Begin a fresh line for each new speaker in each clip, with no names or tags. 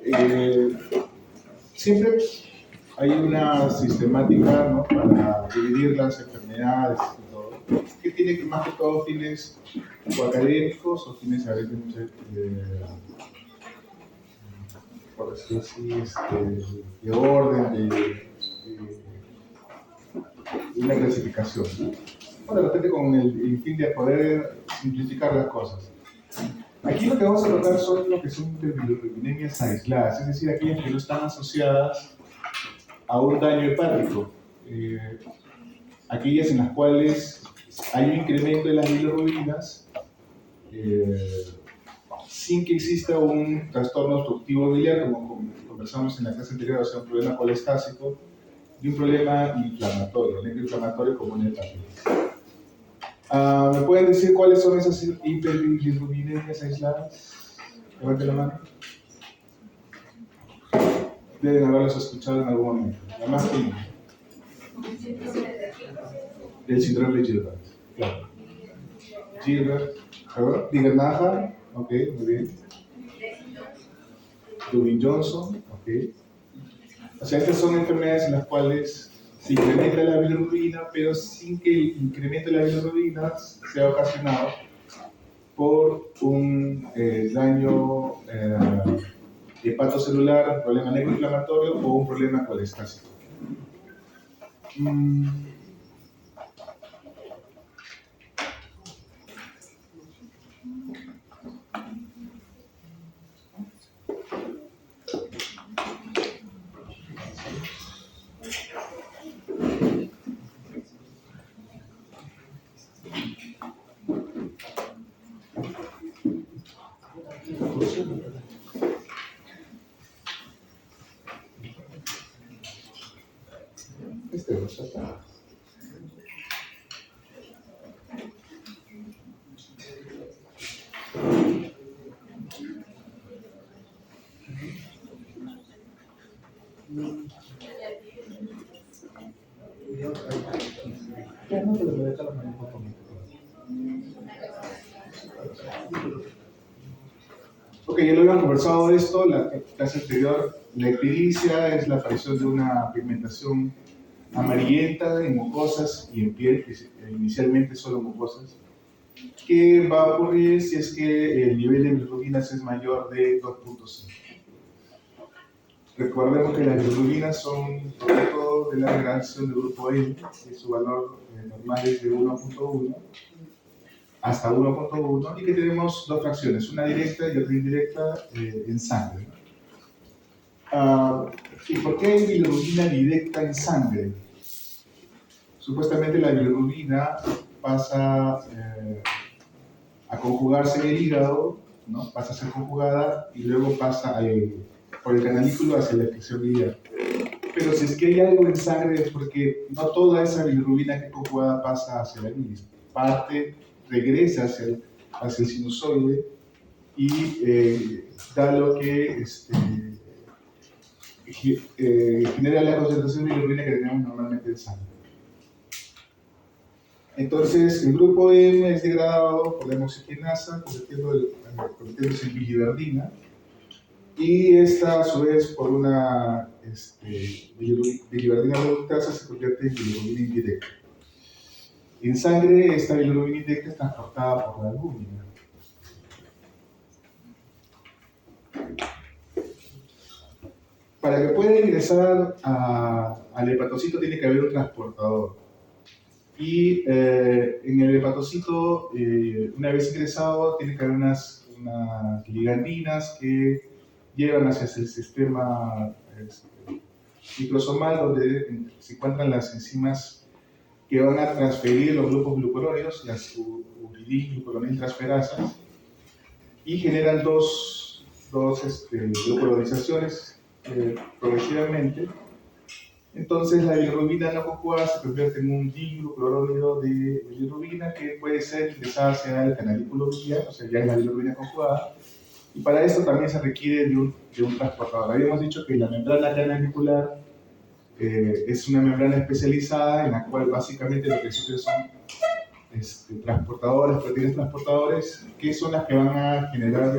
Eh, Siempre hay una sistemática, ¿no?, para dividir las enfermedades y todo, que tiene más que todo fines o académicos o fines a veces por decirlo así, de orden, una clasificación, ¿no? Bueno, de repente con el fin de poder simplificar las cosas. Aquí lo que vamos a tratar son lo que son bilirrubinemia aisladas, es decir, aquellas que no están asociadas a un daño hepático, aquellas en las cuales hay un incremento de las bilirrubinas sin que exista un trastorno obstructivo biliar, como conversamos en la clase anterior, o sea, un problema colestásico y un problema inflamatorio, necroinflamatorio como una hepatitis. ¿Me pueden decir cuáles son esas hiperbilirrubinemia aisladas? Levanten la mano. Deben haberlos escuchado en algún momento. La más común. El síndrome de Gilbert. Claro. Gilbert. Digernaja. Ok, muy bien. Dubin-Johnson. Ok. O sea, estas son enfermedades en las cuales se incrementa la bilirrubina, pero sin que el incremento de la bilirrubina sea ocasionado por un daño hepatocelular, un problema necroinflamatorio o un problema colestásico. Ok, ya lo habíamos conversado de esto, la clase anterior. La ictericia es la aparición de una pigmentación amarillenta en mucosas y en piel, que inicialmente solo mucosas, que va a ocurrir si es que el nivel de bilirrubinas es mayor de 2.5. Recordemos que las bilirrubinas son producto de la reacción del grupo M, que su valor normal es de 1.1 hasta 1.1, y que tenemos dos fracciones, una directa y otra indirecta en sangre. ¿Y por qué hay bilirrubina directa en sangre? Supuestamente la bilirrubina pasa a conjugarse en el hígado, ¿no? Pasa a ser conjugada y luego pasa por el canalículo hacia la excreción biliar. Pero si es que hay algo en sangre es porque no toda esa bilirrubina que es conjugada pasa hacia la bilis. Parte regresa hacia el sinusoide y da lo que genera la concentración de bilirrubina que tenemos normalmente en sangre. Entonces, el grupo M es degradado por la hemoxigenasa, convirtiéndose en biliverdina, y esta, a su vez, por una biliverdina reductasa, se convierte en bilirrubina indirecta. En sangre, esta bilirrubina indirecta es transportada por la albúmina. Para que pueda ingresar al hepatocito tiene que haber un transportador. Y en el hepatocito, una vez ingresado, tiene que haber unas ligandinas que llevan hacia el sistema microsomal, donde se encuentran las enzimas que van a transferir los grupos glucurónidos, las uridin-glucuronil-transferasas, y generan dos glucuronizaciones progresivamente. Entonces la bilirrubina no conjugada se convierte en un diglucurónido de bilirrubina que puede ser ingresada hacia el canalículo biliar, o sea, ya es la bilirrubina conjugada, y para esto también se requiere de un transportador. Habíamos dicho que la membrana canalicular es una membrana especializada en la cual básicamente lo que existen son transportadores, proteínas transportadores, que son las que van a generar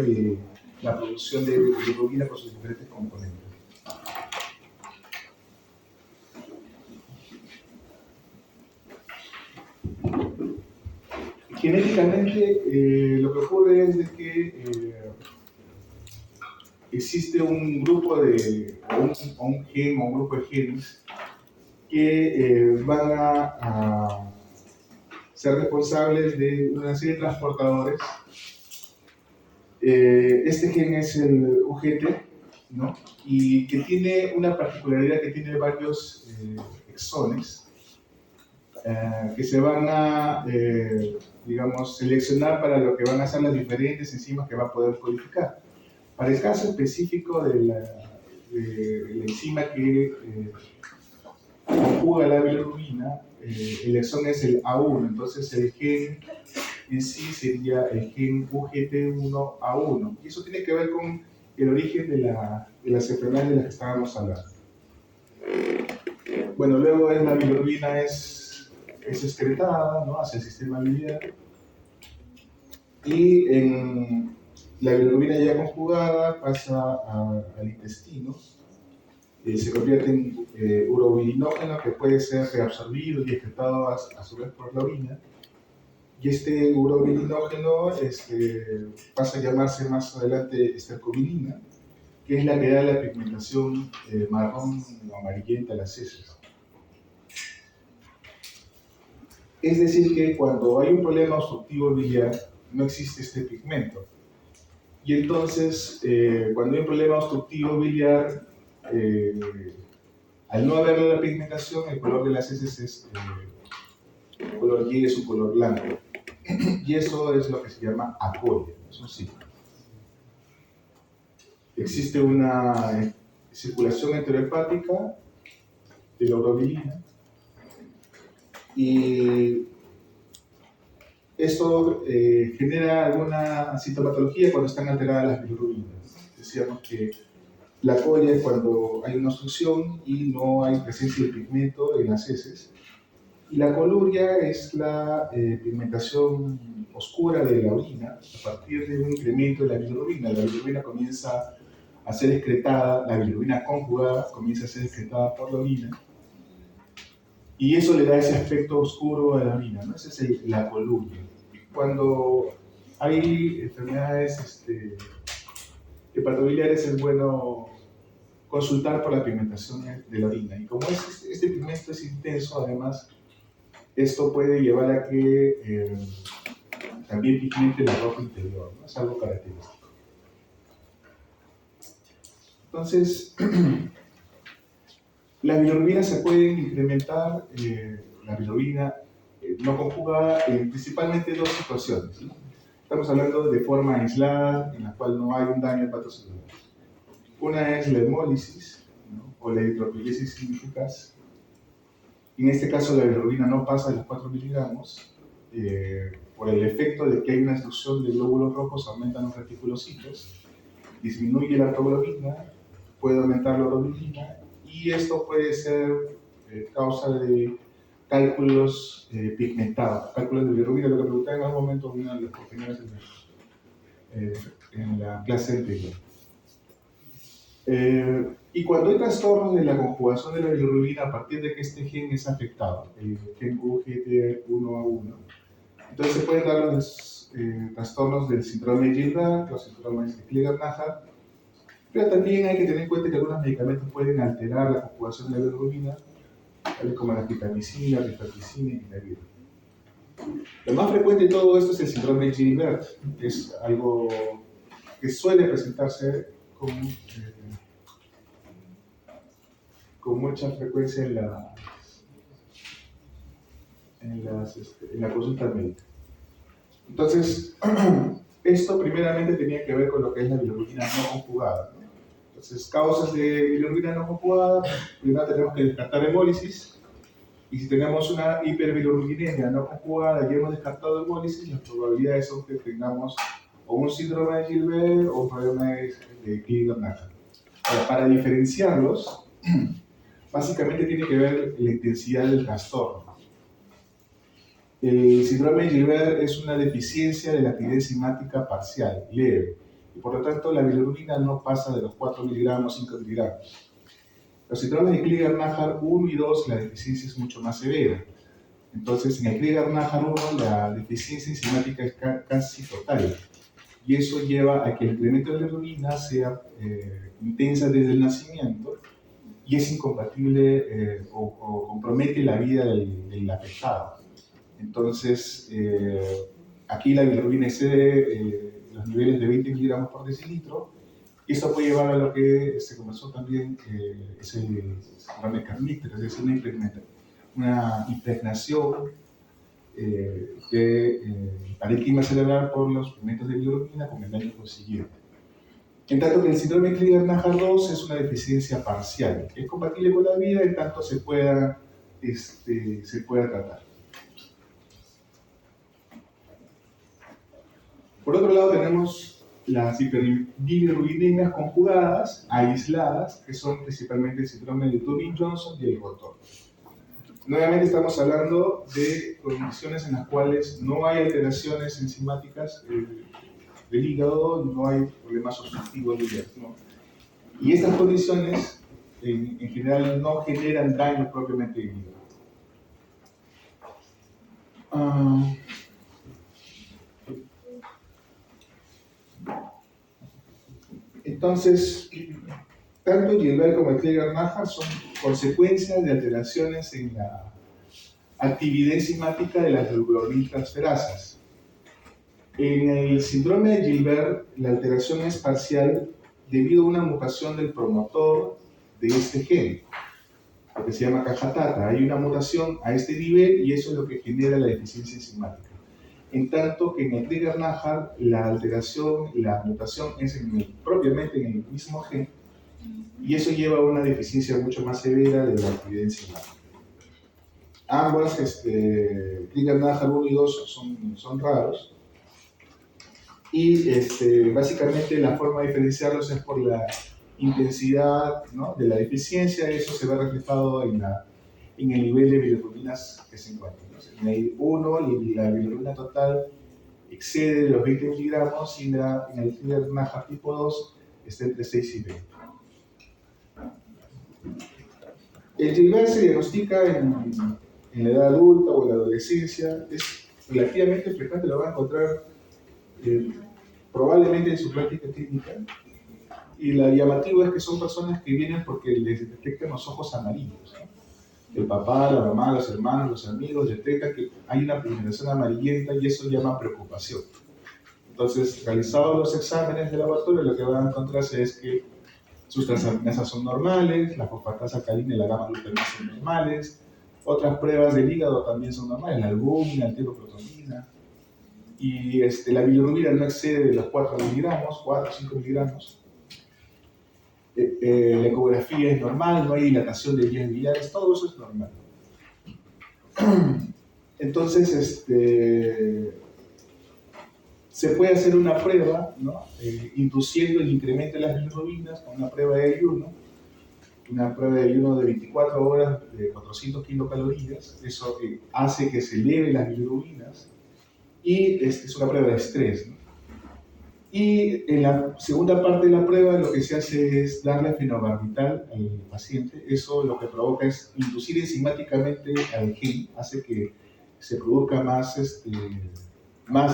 la producción de bilirrubina con sus diferentes componentes. Genéticamente, lo que ocurre es de que existe un grupo de, o un gen o un grupo de genes que van a ser responsables de una serie de transportadores. Este gen es el UGT, ¿no? Y que tiene una particularidad, que tiene varios exones que se van a, digamos, seleccionar para lo que van a ser las diferentes enzimas que va a poder codificar. Para el caso específico de la enzima que conjuga la bilirrubina, el exón es el A1, entonces el gen en sí sería el gen UGT1A1. Y eso tiene que ver con el origen de las enfermedades de las que estábamos hablando. Bueno, luego la bilirrubina es excretada, ¿no?, hacia el sistema biliar. Y la bilirrubina ya conjugada pasa al intestino. Se convierte en urobilinógeno, que puede ser reabsorbido y excretado a su vez por la orina. Y este urobilinógeno pasa a llamarse más adelante estercobilina, que es la que da la pigmentación marrón o amarillenta a las heces. Es decir, que cuando hay un problema obstructivo biliar, no existe este pigmento. Y entonces, cuando hay un problema obstructivo biliar, al no haber la pigmentación, el color de las heces es color Y, es un color blanco. Y eso es lo que se llama apolia, es un signo. Existe una circulación enterohepática de la urobilina, y esto genera alguna sintomatología cuando están alteradas las bilirrubinas. Decíamos que la apolia es cuando hay una obstrucción y no hay presencia de pigmento en las heces. Y la coluria es la pigmentación oscura de la orina a partir de un incremento de la bilirrubina. La bilirrubina comienza a ser excretada, la bilirrubina conjugada comienza a ser excretada por la orina, y eso le da ese aspecto oscuro a la orina, ¿no? Esa es la coluria. Cuando hay enfermedades hepatobiliares, es bueno consultar por la pigmentación de la orina. Y como este pigmento es intenso, además, esto puede llevar a que también pigmente la ropa interior, ¿no? Es algo característico. Entonces, las bilirrubinas se pueden incrementar, la bilirrubina no conjugada, en principalmente dos situaciones, ¿no? Estamos hablando de forma aislada, en la cual no hay un daño hepatocelular. Una es la hemólisis, ¿no?, o la eritropoyesis significaz. En este caso, la bilirrubina no pasa de los 4 miligramos. Por el efecto de que hay una destrucción de glóbulos rojos, aumentan los reticulocitos, disminuye la proglobina, puede aumentar la urobilina, y esto puede ser causa de cálculos pigmentados, cálculos de bilirrubina, lo que preguntaba en algún momento una de las compañeras en la clase anterior. Y cuando hay trastornos de la conjugación de la bilirrubina a partir de que este gen es afectado, el gen UGT1A1, entonces se pueden dar los trastornos del síndrome de Gilbert, los síndromes de Klinger-Najar, pero también hay que tener en cuenta que algunos medicamentos pueden alterar la conjugación de la bilirrubina, tales como la titamicina, rifampicina y vinagre. Lo más frecuente de todo esto es el síndrome de Gilbert, que es algo que suele presentarse con mucha frecuencia en la consulta médica. Entonces, esto primeramente tenía que ver con lo que es la bilirrubina no conjugada, ¿no? Entonces, causas de bilirrubina no conjugada, primero tenemos que descartar hemólisis, y si tenemos una hiperbilirrubinemia no conjugada y hemos descartado hemólisis, las probabilidades son que tengamos o un síndrome de Gilbert o un problema de Klinger-Najar. Para diferenciarlos, básicamente tiene que ver la intensidad del trastorno. El síndrome de Gilbert es una deficiencia de la actividad enzimática parcial, leve. y por lo tanto la bilirrubina no pasa de los 4 miligramos, 5 miligramos. Los síndromes de Crigler-Najjar 1 y 2, la deficiencia es mucho más severa. Entonces, en el Crigler-Najjar 1, la deficiencia enzimática es casi total. Y eso lleva a que el incremento de la bilirrubina sea intensa desde el nacimiento y es incompatible o compromete la vida del afectado. Entonces, aquí la bilirrubina excede los niveles de 20 miligramos por decilitro. Y esto puede llevar a lo que se conversó también, es el síndrome Carnister, es decir, una impregnación del parénquima cerebral por los pigmentos de bilirrubina con el daño consiguiente. En tanto que el síndrome Crigler-Najjar 2 es una deficiencia parcial, que es compatible con la vida en tanto se pueda tratar. Por otro lado tenemos las hiperbilirrubinemias conjugadas, aisladas, que son principalmente el síndrome de Tobin-Johnson y el rotor. Nuevamente estamos hablando de condiciones en las cuales no hay alteraciones enzimáticas del hígado, no hay problemas obstructivos del hígado, ¿no? Y estas condiciones en general no generan daño propiamente del hígado. Entonces, tanto Gilbert como el Crigler-Najjar son consecuencias de alteraciones en la actividad enzimática de las globulinotransferasas. En el síndrome de Gilbert, la alteración es parcial debido a una mutación del promotor de este gen, lo que se llama cajatata. Hay una mutación a este nivel y eso es lo que genera la deficiencia enzimática. En tanto que en el Crigler-Najjar, la mutación es propiamente en el mismo gen, y eso lleva a una deficiencia mucho más severa de la actividad enzimática. Ambas, Crigler-Najjar 1 y 2 son raros, y básicamente la forma de diferenciarlos es por la intensidad, ¿no?, de la deficiencia. Eso se ve reflejado en el nivel de bilirrubinas que se encuentran. En el 1, la bilirrubina total excede los 20 miligramos y en el Crigler-Najjar tipo 2 está entre 6 y 20. El Gilbert se diagnostica en la edad adulta o en la adolescencia. Es relativamente frecuente, lo van a encontrar probablemente en su práctica clínica. Y lo llamativo es que son personas que vienen porque les detectan los ojos amarillos, ¿no? El papá, la mamá, los hermanos, los amigos detectan que hay una pigmentación amarillenta y eso llama preocupación. Entonces, realizados los exámenes de laboratorio, lo que van a encontrarse es que sus transaminasas son normales, la fosfatasa alcalina y la gamma-glutamina son normales, otras pruebas del hígado también son normales, la albúmina, la tiroprotonina, y la bilirrubina no excede de los 4 miligramos, 4 o 5 miligramos. La ecografía es normal, no hay dilatación de vías biliares, todo eso es normal. Entonces, se puede hacer una prueba, ¿no?, induciendo el incremento de las bilirrubinas con una prueba de ayuno, de 24 horas de 400 kilocalorías. Eso hace que se eleven las bilirrubinas y es una prueba de estrés, ¿no? Y en la segunda parte de la prueba lo que se hace es darle fenobarbital al paciente. Eso lo que provoca es inducir enzimáticamente al gen, hace que se produzca más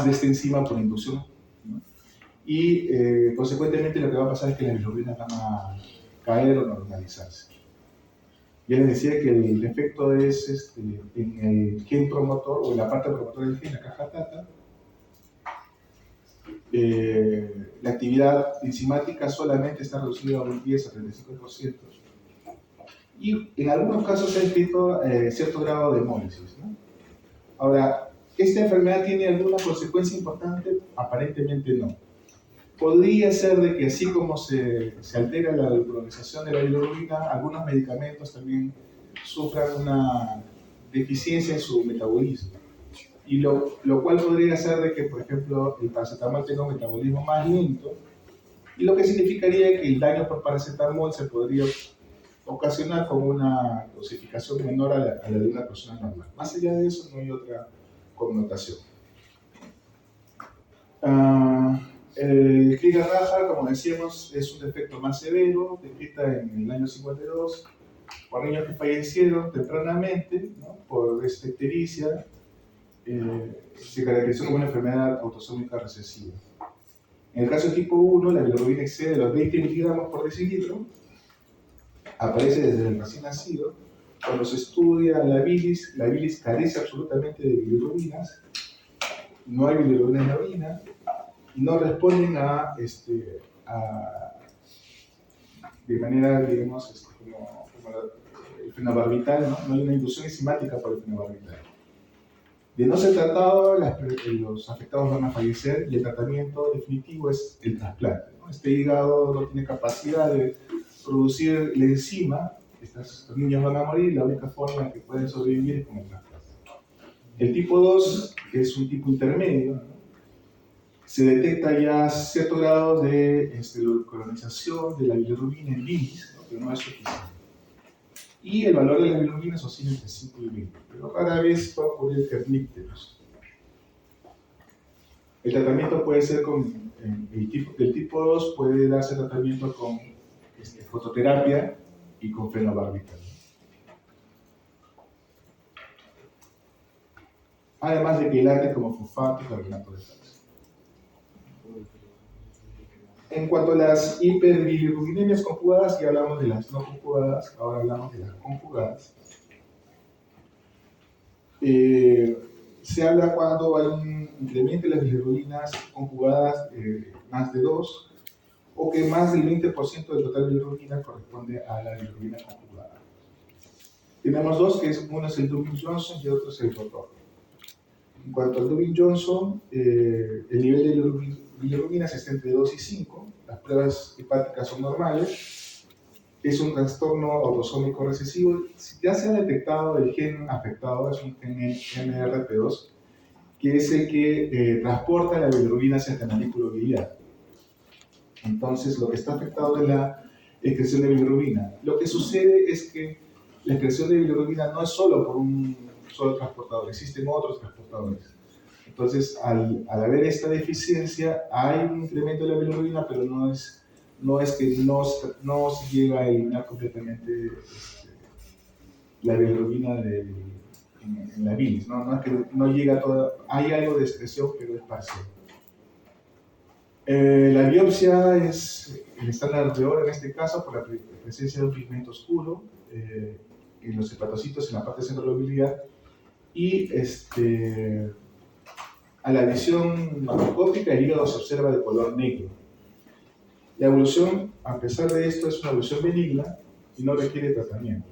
de esta enzima por inducción, ¿no? Y consecuentemente lo que va a pasar es que las bilirrubinas van a caer o normalizarse. Ya les decía que el defecto es en el gen promotor o en la parte promotora del gen, la caja tata. La actividad enzimática solamente está reducida a un 10 a 35%. Y en algunos casos se ha descrito cierto grado de hemólisis, ¿no? Ahora, ¿esta enfermedad tiene alguna consecuencia importante? Aparentemente no. Podría ser de que así como se altera la glucuronización de la bilirrubina, algunos medicamentos también sufran una deficiencia en su metabolismo. Y lo cual podría ser de que, por ejemplo, el paracetamol tenga un metabolismo más lento, y lo que significaría que el daño por paracetamol se podría ocasionar con una dosificación menor a la de una persona normal. Más allá de eso, no hay otra connotación. El Krieger-Raja, como decíamos, es un defecto más severo, descrita en el año 52, por niños que fallecieron tempranamente, ¿no?, por ictericia. Se caracterizó como una enfermedad autosómica recesiva. En el caso tipo 1, la bilirrubina excede los 20 miligramos por decilitro, aparece desde el recién nacido. Cuando se estudia la bilis carece absolutamente de bilirrubinas, no hay bilirrubina en la orina, y no responden de manera, digamos, como el fenobarbital, ¿no? No hay una inducción enzimática por el fenobarbital. De no ser tratado, los afectados van a fallecer y el tratamiento definitivo es el trasplante, ¿no? Este hígado no tiene capacidad de producir la enzima, estos niños van a morir, la única forma en que pueden sobrevivir es con el trasplante. El tipo 2, que es un tipo intermedio, ¿no?, se detecta ya cierto grado de colonización de la bilirrubina en bilis, ¿no?, pero no es suficiente. Y el valor de la bilirrubina oscila entre 5 y 20, pero rara vez va a ocurrir kernícteros. El tratamiento puede ser con, el tipo 2 puede darse tratamiento con fototerapia y con fenobarbital. Además de quilates como fosfato y carbonato de calcio. En cuanto a las hiperbilirrubinemia conjugadas, ya hablamos de las no conjugadas, ahora hablamos de las conjugadas. Se habla cuando hay un incremento de las bilirrubinas conjugadas más de 2, o que más del 20% del total de bilirrubina corresponde a la bilirrubina conjugada. Tenemos dos, que uno es el Dubin-Johnson y otro es el rotor. En cuanto al Dubin-Johnson, el nivel de bilirrubinas está entre 2 y 5, las pruebas hepáticas son normales, es un trastorno autosómico recesivo, ya se ha detectado el gen afectado, es un gen MRP2, que es el que transporta la bilirrubina hacia el canalículo biliar. Entonces, lo que está afectado es la excreción de bilirrubina. Lo que sucede es que la excreción de bilirrubina no es solo por un solo transportador, existen otros transportadores. Entonces, al haber esta deficiencia, hay un incremento de la bilirrubina, pero no es que no se llega a eliminar completamente la bilirrubina en la bilis, ¿no? No es que no llega toda, hay algo de excreción, pero es parcial. La biopsia es el estándar de oro en este caso por la presencia de un pigmento oscuro en los hepatocitos en la parte centrolobiliar y a la visión macroscópica el hígado se observa de color negro. La evolución, a pesar de esto, es una evolución benigna y no requiere tratamiento.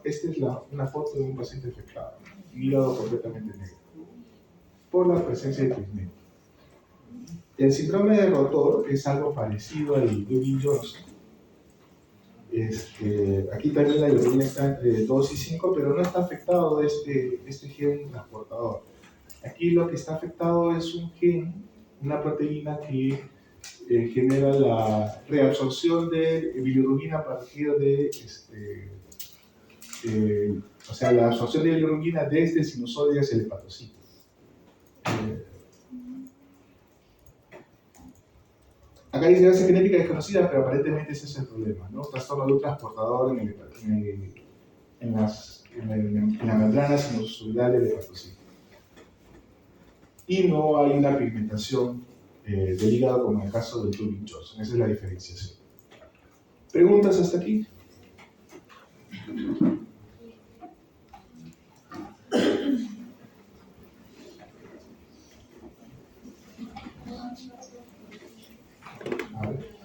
Esta es una foto de un paciente afectado, un hígado completamente negro por la presencia de pigmento. El síndrome de rotor es algo parecido al Dubin-Johnson. Aquí también la bilirrubina está entre 2 y 5, pero no está afectado este gen transportador. Aquí lo que está afectado es un gen, una proteína que genera la reabsorción de bilirrubina a partir de, o sea, la absorción de bilirrubina desde el sinusoide hacia el hepatocito. Acá dice base genética desconocida, pero aparentemente ese es el problema, ¿no? Trastorno de un transportador en la membrana sinusoidal del hepatocito. Y no hay una pigmentación del hígado como en el caso del Dubin-Johnson. Esa es la diferenciación. ¿Preguntas hasta aquí? A ver.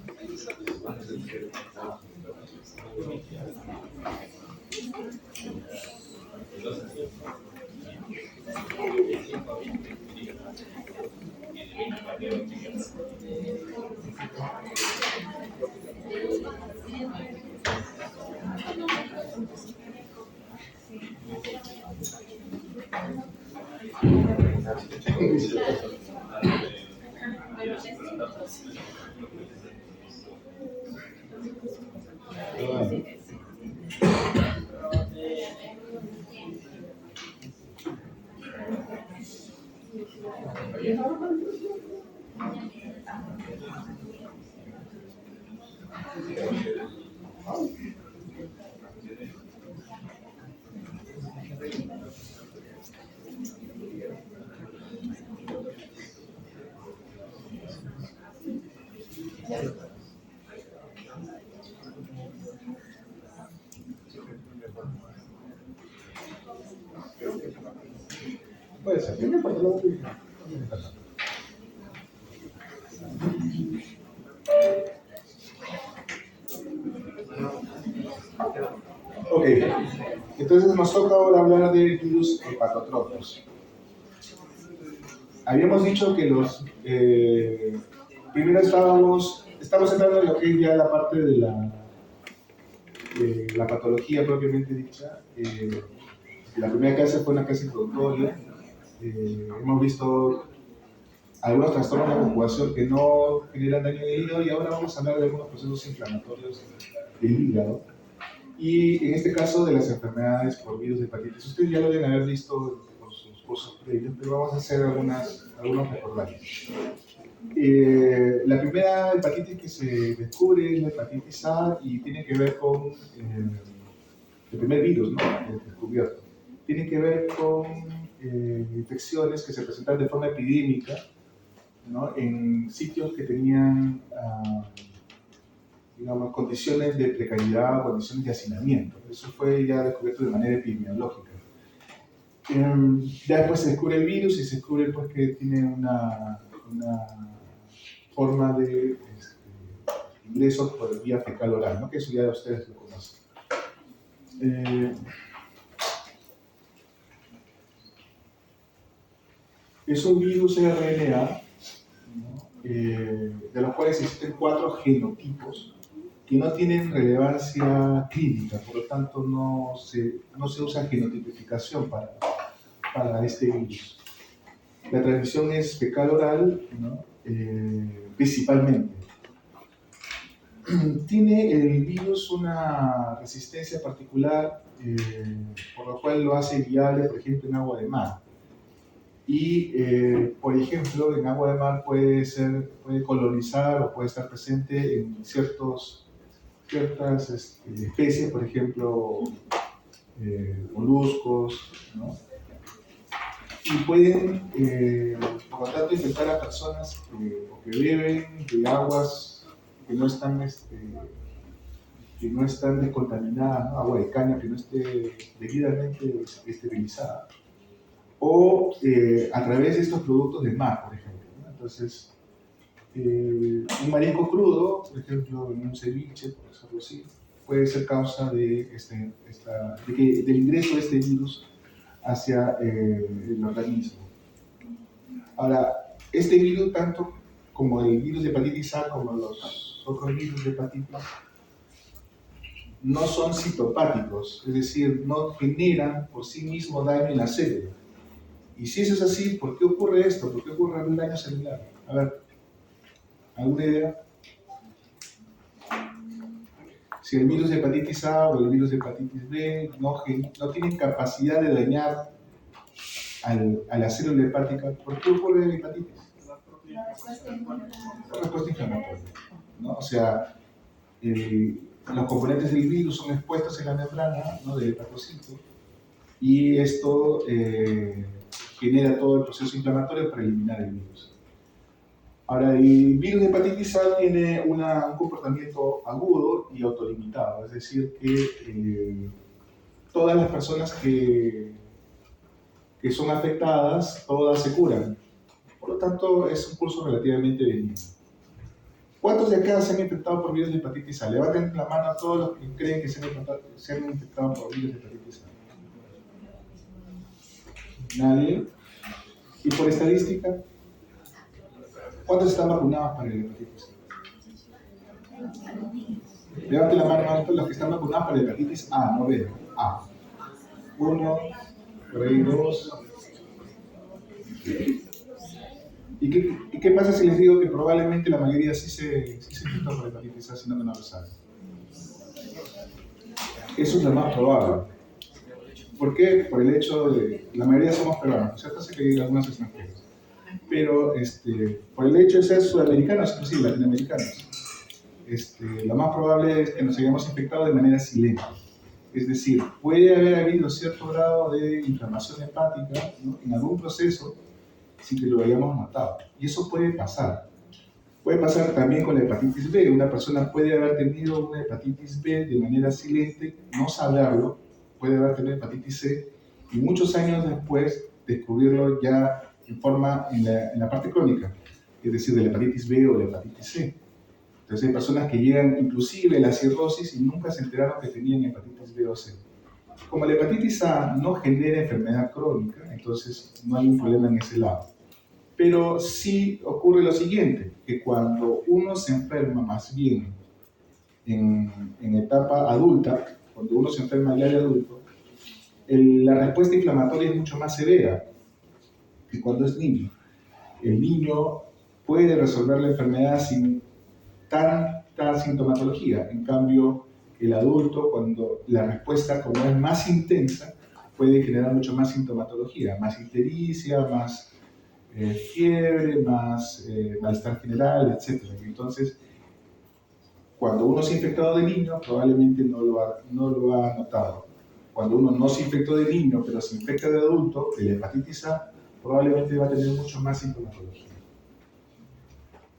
Puede ser, yo me acuerdo lo que... Ok, entonces nos toca ahora hablar de virus hepatotropos. Habíamos dicho que primero estamos entrando en lo que es ya la parte de la patología propiamente dicha. La primera clase fue una clase introductoria. Hemos visto algunos trastornos de la conjugación que no generan daño de hígado y ahora vamos a hablar de algunos procesos inflamatorios del hígado. Y en este caso de las enfermedades por virus de hepatitis. Ustedes ya lo deben haber visto por sus cursos previos, pero vamos a hacer algunos recordatorios. La primera hepatitis que se descubre es la hepatitis A y tiene que ver con el primer virus, ¿no? Descubierto. Tiene que ver con infecciones que se presentan de forma epidémica, ¿no? En sitios que tenían digamos, condiciones de precariedad, condiciones de hacinamiento. Eso fue ya descubierto de manera epidemiológica. Ya después se descubre el virus y se descubre pues, que tiene una forma de ingreso por vía fecal oral, ¿no? Que eso ya ustedes lo conocen. Esos virus RNA, ¿no? De los cuales existen 4 genotipos, que no tienen relevancia clínica, por lo tanto no se usa genotipificación para este virus. La transmisión es fecal oral, ¿no? Principalmente. Tiene el virus una resistencia particular, por lo cual lo hace viable, por ejemplo, en agua de mar. Y, por ejemplo, en agua de mar puede colonizar o puede estar presente en ciertas especies, por ejemplo, moluscos, ¿no? Y pueden, por lo tanto, infectar a personas que beben de aguas que no están descontaminadas, ¿no? Agua de caña que no esté debidamente esterilizada, o a través de estos productos de mar, por ejemplo, ¿no? Entonces, un marisco crudo, por ejemplo, en un ceviche, por decirlo así, puede ser causa del ingreso de este virus hacia el organismo. Ahora, este virus, tanto como el virus de hepatitis A como los otros virus de hepatitis, no son citopáticos, es decir, no generan por sí mismos daño en la célula. Y si eso es así, ¿por qué ocurre esto? ¿Por qué ocurre el daño celular? A ver, ¿alguna idea? Si el virus de hepatitis A o el virus de hepatitis B no tienen capacidad de dañar a la célula hepática, ¿por qué ocurre la hepatitis? La respuesta inflamatoria, ¿no? O sea, los componentes del virus son expuestos en la membrana, ¿no? Del hepatocito, y esto genera todo el proceso inflamatorio para eliminar el virus. Ahora, el virus de hepatitis A tiene un comportamiento agudo y autolimitado, es decir, que todas las personas que son afectadas, todas se curan. Por lo tanto, es un curso relativamente benigno. ¿Cuántos de acá se han infectado por virus de hepatitis A? Levanten la mano a todos los que creen que se han infectado por virus de hepatitis A. ¿Nadie? ¿Y por estadística? ¿Cuántos están vacunados para el hepatitis A? Levanten la mano a los que están vacunados para el hepatitis A, no B. A. 1, por ahí 2. ¿Y qué pasa si les digo que probablemente la mayoría sí se infectó por hepatitis A, sino que no lo saben? Eso es lo más probable. ¿Por qué? Por el hecho de la mayoría somos peruanos, ¿cierto? Sé que hay algunos extranjeros. Pero por el hecho de ser sudamericanos, inclusive latinoamericanos. lo más probable es que nos hayamos infectado de manera silente. Es decir, puede haber habido cierto grado de inflamación hepática, ¿no?, en algún proceso sin que lo hayamos notado. Y eso puede pasar. Puede pasar también con la hepatitis B. Una persona puede haber tenido una hepatitis B de manera silente, no saberlo, puede haber tenido hepatitis C y muchos años después descubrirlo ya en la parte crónica, es decir, de la hepatitis B o la hepatitis C. Entonces hay personas que llegan inclusive a la cirrosis y nunca se enteraron que tenían hepatitis B o C. Como la hepatitis A no genera enfermedad crónica, entonces no hay un problema en ese lado. Pero sí ocurre lo siguiente, que cuando uno se enferma más bien en etapa adulta, cuando uno se enferma ya de adulto, la respuesta inflamatoria es mucho más severa que cuando es niño. El niño puede resolver la enfermedad sin tanta sintomatología. En cambio, el adulto, cuando la respuesta como es más intensa, puede generar mucho más sintomatología, más ictericia, más fiebre, más malestar general, etc. Entonces, cuando uno se ha infectado de niño, probablemente no lo ha notado. Cuando uno no se infectó de niño, pero se infecta de adulto, de la hepatitis A, probablemente va a tener mucho más sintomatología.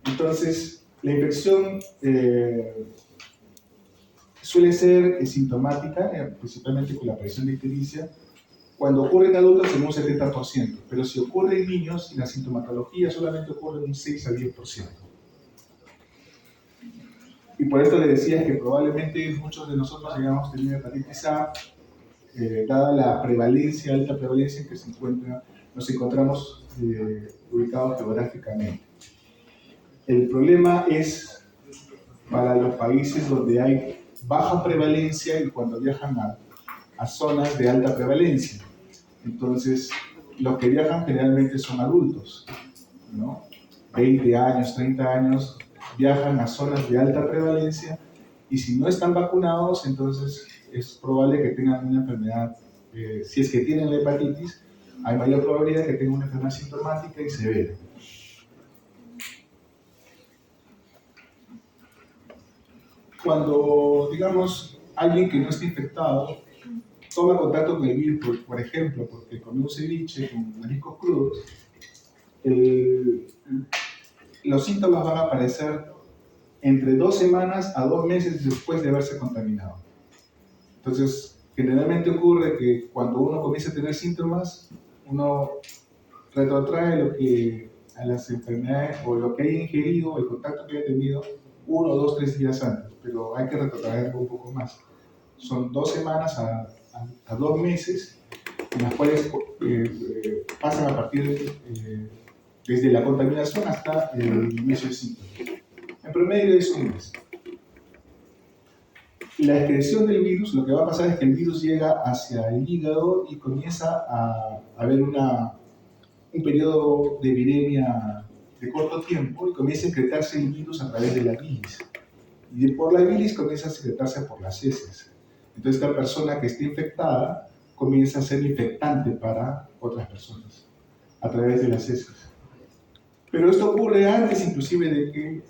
Entonces, la infección suele ser sintomática, principalmente con la aparición de ictericia, cuando ocurre en adultos en un 70%, pero si ocurre en niños, la sintomatología solamente ocurre en un 6 a 10%. Y por esto le decía que probablemente muchos de nosotros hayamos tenido hepatitis A, dada la prevalencia, alta prevalencia en que nos encontramos ubicados geográficamente. El problema es para los países donde hay baja prevalencia y cuando viajan a zonas de alta prevalencia. Entonces, los que viajan generalmente son adultos, ¿no? 20 años, 30 años, viajan a zonas de alta prevalencia y si no están vacunados, entonces es probable que tengan una enfermedad, si es que tienen la hepatitis, hay mayor probabilidad de que tengan una enfermedad sintomática y severa. Cuando, digamos, alguien que no está infectado toma contacto con el virus, por ejemplo, porque comió un ceviche con mariscos crudos, los síntomas van a aparecer entre 2 semanas a 2 meses después de haberse contaminado. Entonces, generalmente ocurre que cuando uno comienza a tener síntomas, uno retrotrae a las enfermedades o lo que haya ingerido, el contacto que haya tenido 1, 2, 3 días antes, pero hay que retrotraerlo un poco más. Son 2 semanas a 2 meses, en las cuales pasan a partir desde la contaminación hasta el inicio de síntomas. En promedio es un mes. La excreción del virus, lo que va a pasar es que el virus llega hacia el hígado y comienza a haber un periodo de viremia de corto tiempo y comienza a excretarse el virus a través de la bilis. Y por la bilis comienza a secretarse por las heces. Entonces, esta persona que está infectada comienza a ser infectante para otras personas a través de las heces. Pero esto ocurre antes inclusive de que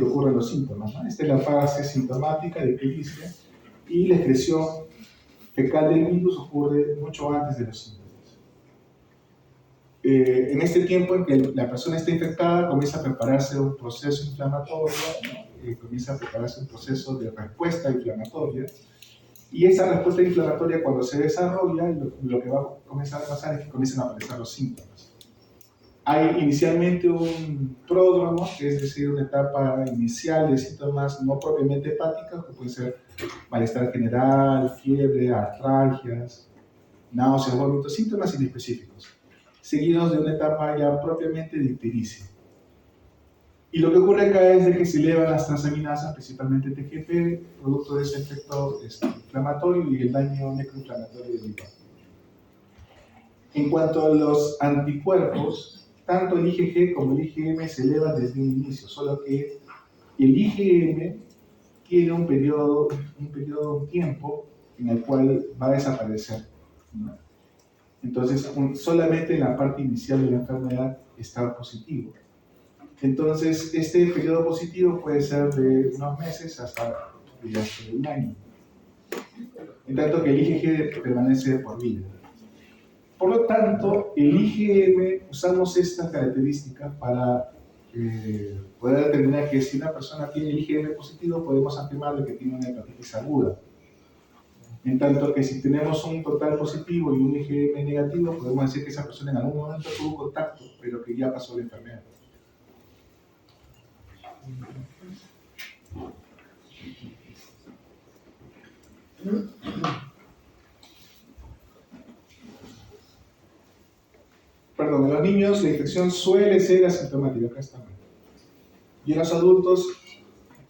ocurran los síntomas, ¿no? Esta es la fase sintomática de ictericia y la excreción fecal del virus ocurre mucho antes de los síntomas. En este tiempo en que la persona está infectada, comienza a prepararse un proceso inflamatorio, ¿no? Comienza a prepararse un proceso de respuesta inflamatoria, y esa respuesta inflamatoria cuando se desarrolla, lo que va a comenzar a pasar es que comienzan a aparecer los síntomas. Hay inicialmente un pródromo, es decir, una etapa inicial de síntomas no propiamente hepáticos, que puede ser malestar general, fiebre, artralgias, náuseas, vómitos, síntomas inespecíficos, seguidos de una etapa ya propiamente de ictericia. Y lo que ocurre acá es de que se elevan las transaminasas, principalmente TGP, producto de ese efecto inflamatorio y el daño necroinflamatorio del hígado. En cuanto a los anticuerpos, tanto el IgG como el IgM se elevan desde un inicio, solo que el IgM tiene un periodo, un tiempo en el cual va a desaparecer, ¿no? Entonces, solamente en la parte inicial de la enfermedad está positivo. Entonces, este periodo positivo puede ser de unos meses hasta de un año. En tanto que el IgG permanece por vida. Por lo tanto, el IgM, usamos esta característica para poder determinar que si una persona tiene el IgM positivo, podemos afirmar que tiene una hepatitis aguda. En tanto que si tenemos un total positivo y un IgM negativo, podemos decir que esa persona en algún momento tuvo contacto, pero que ya pasó la enfermedad. Perdón, en los niños la infección suele ser asintomática, acá está. Y en los adultos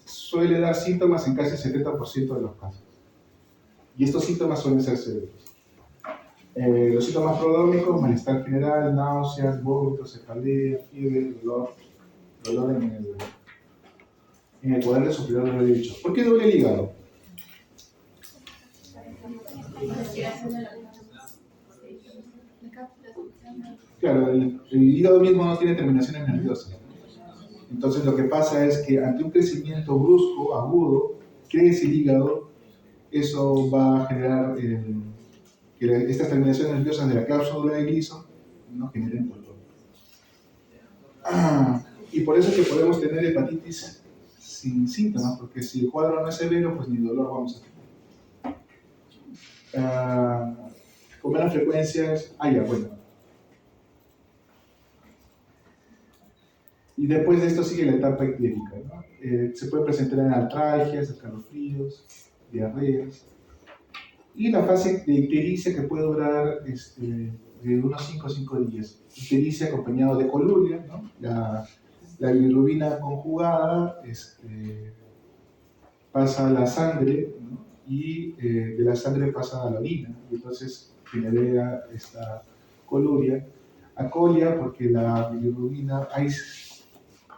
suele dar síntomas en casi el 70% de los casos. Y estos síntomas suelen ser severos. Los síntomas prodrómicos, malestar general, náuseas, vómitos, cefalea, fiebre, dolor en el cuadrante superior del derecho. ¿Por qué duele el hígado? Claro, el hígado mismo no tiene terminaciones nerviosas. Entonces lo que pasa es que ante un crecimiento brusco, agudo, crece el hígado, eso va a generar que estas terminaciones nerviosas de la cápsula de Gleason no generen dolor. Y por eso es que podemos tener hepatitis sin síntomas, porque si el cuadro no es severo, pues ni dolor vamos a tener. Con menos frecuencias, bueno. Y después de esto sigue la etapa ictérica, ¿no? Se puede presentar en artralgias, escalofríos, diarreas. Y la fase de ictericia que puede durar de unos 5 a 5 días. Ictericia acompañado de coluria, ¿no? La bilirrubina conjugada pasa a la sangre, ¿no? Y de la sangre pasa a la orina, y entonces genera esta coluria. Acolia, porque la bilirrubina, hay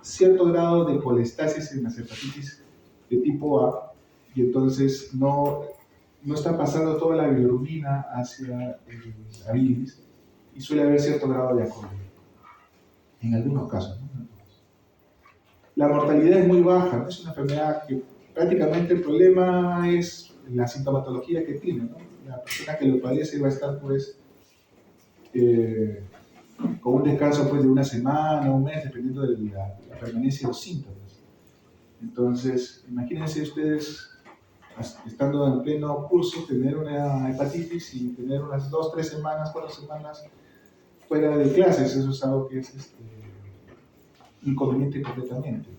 cierto grado de colestasis en las hepatitis de tipo A, y entonces no está pasando toda la bilirrubina hacia la bilis, y suele haber cierto grado de acolia, en algunos casos, ¿no? La mortalidad es muy baja, ¿no? Es una enfermedad que prácticamente el problema es la sintomatología que tiene, ¿no? La persona que lo padece va a estar pues con un descanso pues de una semana, un mes, dependiendo de la permanencia de los síntomas. Entonces, imagínense ustedes, estando en pleno curso, tener una hepatitis y tener unas 2, 3 semanas, 4 semanas fuera de clases. Eso es algo que es inconveniente completamente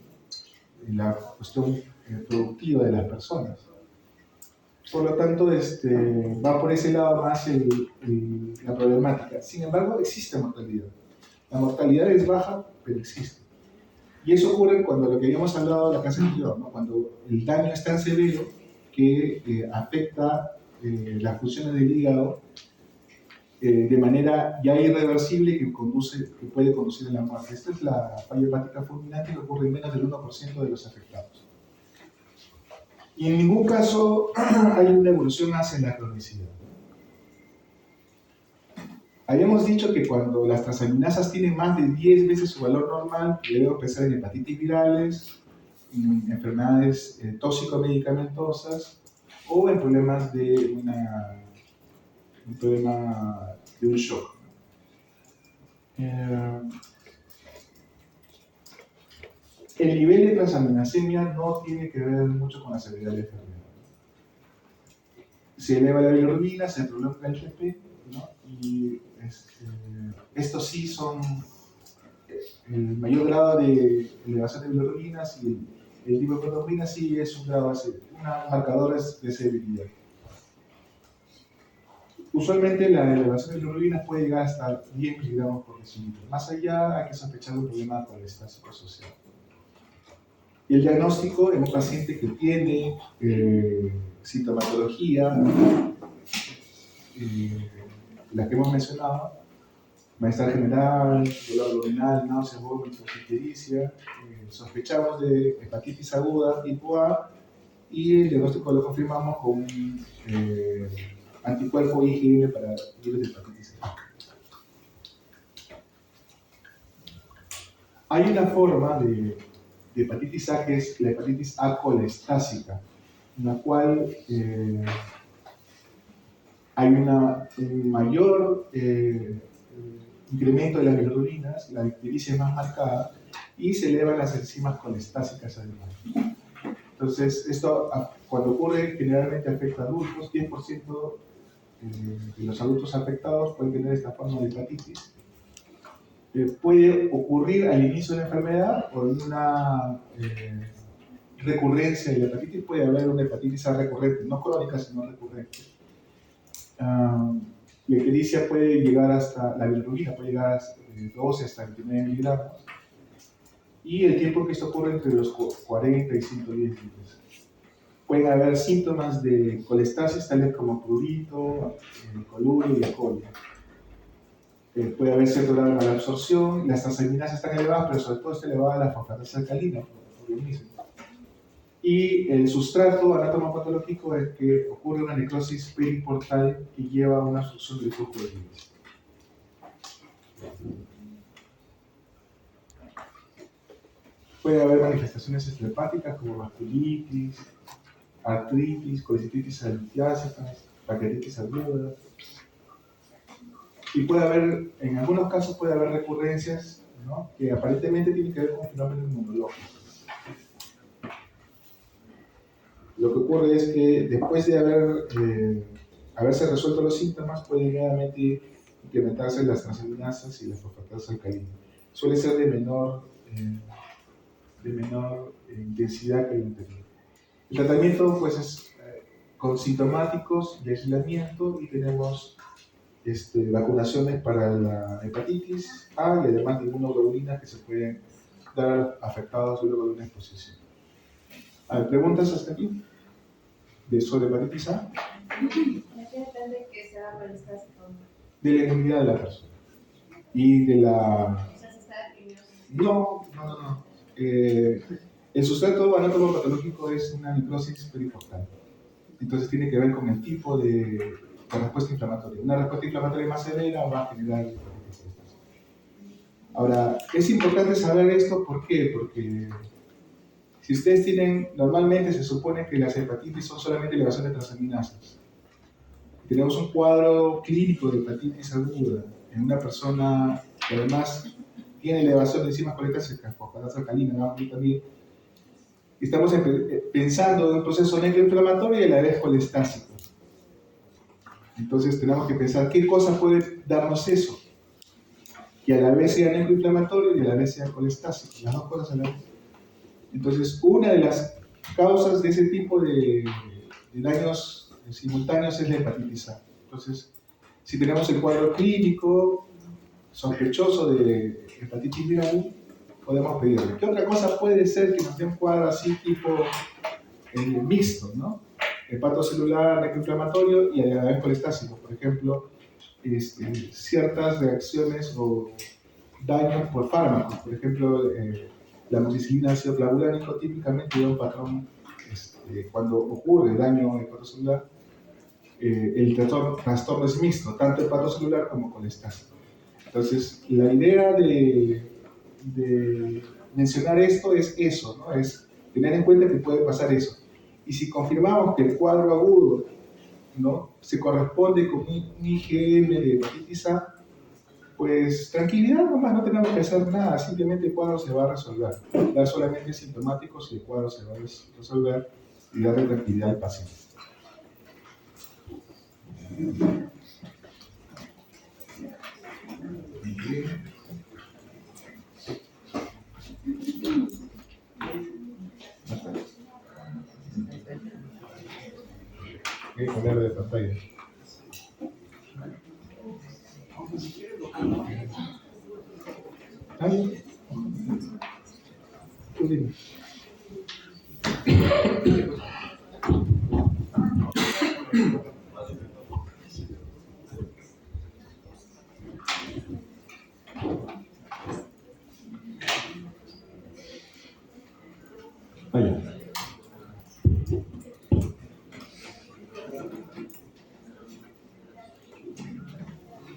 en la cuestión productiva de las personas. Por lo tanto, va por ese lado más la problemática. Sin embargo, existe mortalidad. La mortalidad es baja, pero existe. Y eso ocurre cuando lo que habíamos hablado en la clase anterior, ¿no? Cuando el daño es tan severo que afecta las funciones del hígado de manera ya irreversible que puede conducir a la muerte. Esta es la falla hepática fulminante que ocurre en menos del 1% de los afectados. Y en ningún caso hay una evolución hacia la cronicidad. Habíamos dicho que cuando las transaminasas tienen más de 10 veces su valor normal, debemos pensar en hepatitis virales, en enfermedades tóxico-medicamentosas o en problemas de un shock. El nivel de transaminasemia no tiene que ver mucho con la severidad de la enfermedad. Se eleva la bilirrubina, se prolonga el TP, ¿no? Y estos sí son el mayor grado de elevación de bilirrubinas, y el tipo de bilirrubina sí es un marcador de severidad. Usualmente la elevación de bilirrubinas puede llegar hasta 10 miligramos por decilitro. Más allá hay que sospechar un problema con el estado psicosocial. Y el diagnóstico en un paciente que tiene sintomatología, la que hemos mencionado, malestar general, dolor abdominal, náuseas, vómitos, ictericia, sospechamos de hepatitis aguda tipo A, y el diagnóstico lo confirmamos con un anticuerpo IgM para virus de hepatitis A. Hay una forma de hepatitis A que es la hepatitis A colestásica, en la cual hay un mayor incremento de las bilirrubinas, la ictericia es más marcada y se elevan las enzimas colestásicas además. Entonces, esto cuando ocurre generalmente afecta a adultos, 10% de los adultos afectados pueden tener esta forma de hepatitis. Puede ocurrir al inicio de la enfermedad o en una recurrencia de la hepatitis, puede haber una hepatitis A recurrente, no crónica, sino recurrente. La ictericia puede llegar hasta, la bilirrubina puede llegar hasta 12 hasta 29 miligramos, y el tiempo que esto ocurre entre los 40 y 110 días. Pueden haber síntomas de colestasis tales como prurito, colurio y acolia. Puede haber cierto grado de malabsorción, las transaminasas están elevadas, pero sobre todo está elevada la fosfatasa alcalina por lo mismo. Y el sustrato anatomopatológico es que ocurre una necrosis periportal que lleva a una obstrucción del flujo de bilis. Puede haber manifestaciones extrahepáticas como vasculitis, artritis, colecistitis alitiásica, pancreatitis aguda. Y puede haber, en algunos casos puede haber recurrencias, ¿no?, que aparentemente tienen que ver con fenómenos inmunológicos. Lo que ocurre es que después de haberse resuelto los síntomas, pueden nuevamente incrementarse las transaminasas y las fosfatasas alcalinas. Suele ser de menor intensidad que el anterior. El tratamiento pues, es con sintomáticos de aislamiento, y tenemos vacunaciones para la hepatitis A y además de inmunoglobulinas que se pueden dar afectados luego de una exposición. ¿Preguntas hasta aquí? ¿Sobre hepatitis A?
¿De qué depende que sea colestásico?
De la inmunidad de la persona. Y de la...
O sea, se está deprimiendo.
No. El sustrato anatomopatológico es una necrosis periportal. Entonces tiene que ver con el tipo de respuesta inflamatoria. Una respuesta inflamatoria más severa va a generar hepatitis colestásica. Ahora, es importante saber esto, ¿por qué? Porque si ustedes tienen, normalmente se supone que las hepatitis son solamente elevación de transaminasas. Tenemos un cuadro clínico de hepatitis aguda en una persona que además tiene elevación de enzimas colestásicas, fosfatasa alcalina, ¿no?, también. Estamos pensando en un proceso necroinflamatorio y a la vez colestásico. Entonces tenemos que pensar qué cosa puede darnos eso, que a la vez sea necroinflamatorio y a la vez sea colestásico, las dos cosas a la vez. Entonces, una de las causas de ese tipo de daños simultáneos es la hepatitis A. Entonces, si tenemos el cuadro clínico sospechoso de hepatitis viral, podemos pedirle. ¿Qué otra cosa puede ser que nos dé un cuadro así tipo mixto, ¿no? Hepatocelular, necroinflamatorio y a la vez colestásico? Por ejemplo, ciertas reacciones o daños por fármacos. Por ejemplo, la amoxicilina ácido clavulánico típicamente da un patrón, cuando ocurre daño hepatocelular, el trastorno es mixto, tanto hepatocelular como colestásico. Entonces, la idea de mencionar esto es eso, ¿no? Es tener en cuenta que puede pasar eso. Y si confirmamos que el cuadro agudo, ¿no?, se corresponde con un IgM de hepatitis A, pues tranquilidad nomás, no tenemos que hacer nada, simplemente el cuadro se va a resolver. Dar solamente sintomáticos y el cuadro se va a resolver, y darle tranquilidad al paciente. Voy a cambiar de pantalla. ¿Ay? Tú dime. Vaya.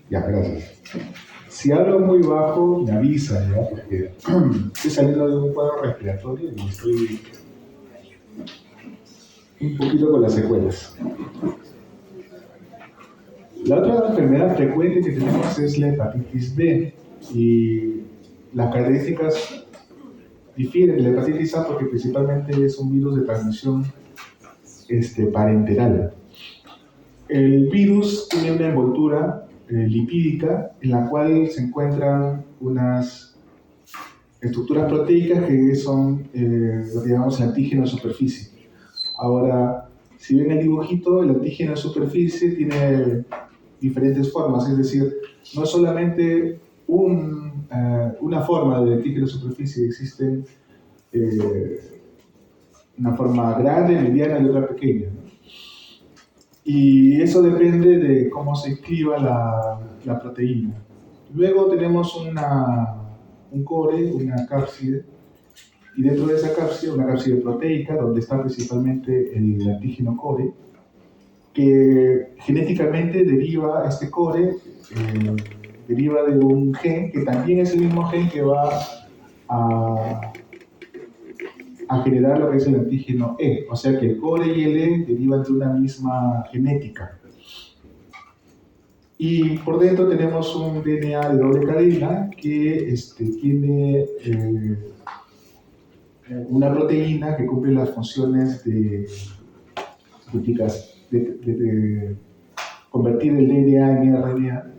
Ya, gracias. Si hablo muy bajo, me avisa, ¿ya? Porque estoy saliendo de un cuadro respiratorio y estoy un poquito con las secuelas. La otra enfermedad frecuente que tenemos es la hepatitis B y las características difieren de la hepatitis A porque principalmente es un virus de transmisión parenteral. El virus tiene una envoltura lipídica en la cual se encuentran unas estructuras proteicas que son lo que llamamos el antígeno de superficie. Ahora, si ven el dibujito, el antígeno de superficie tiene diferentes formas, es decir, no es solamente una forma de antígeno de superficie, existen una forma grande, mediana y otra pequeña, ¿no? Y eso depende de cómo se escriba la proteína. Luego tenemos un core, una cápside, y dentro de esa cápside, una cápside proteica, donde está principalmente el antígeno core, que genéticamente deriva, este core deriva de un gen que también es el mismo gen que va a generar lo que es el antígeno E, o sea que el core y el E derivan de una misma genética. Y por dentro tenemos un DNA de doble cadena que tiene una proteína que cumple las funciones de convertir el DNA en RNA,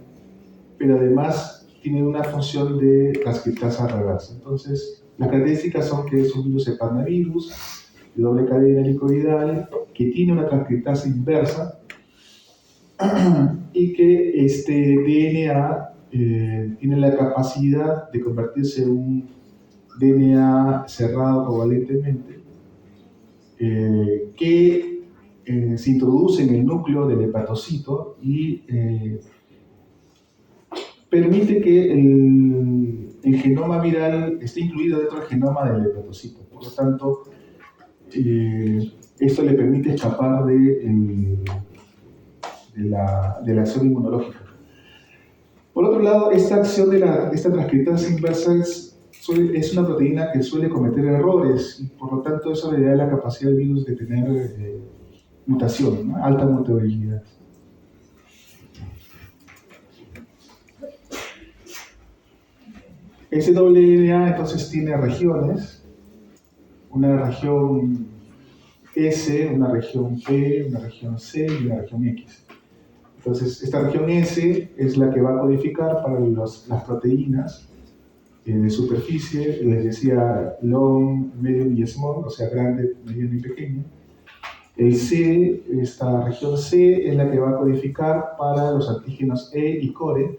pero además tiene una función de transcriptasa reversa. Entonces, las características son que es un virus hepatovirus de doble cadena helicoidal que tiene una transcriptasa inversa y que este DNA tiene la capacidad de convertirse en un DNA cerrado covalentemente que se introduce en el núcleo del hepatocito y permite que el genoma viral esté incluido dentro del genoma del hepatocito. Por lo tanto, esto le permite escapar de la acción inmunológica. Por otro lado, esta acción de esta transcriptasa inversa es una proteína que suele cometer errores y por lo tanto eso le da la capacidad al virus de tener mutación, ¿no? Alta mutabilidad. Ese doble entonces tiene regiones, una región S, una región P, una región C y una región X. Entonces, esta región S es la que va a codificar para las proteínas de superficie, les decía long, medium y small, o sea, grande, mediano y pequeño. El C, esta región C, es la que va a codificar para los antígenos E y core,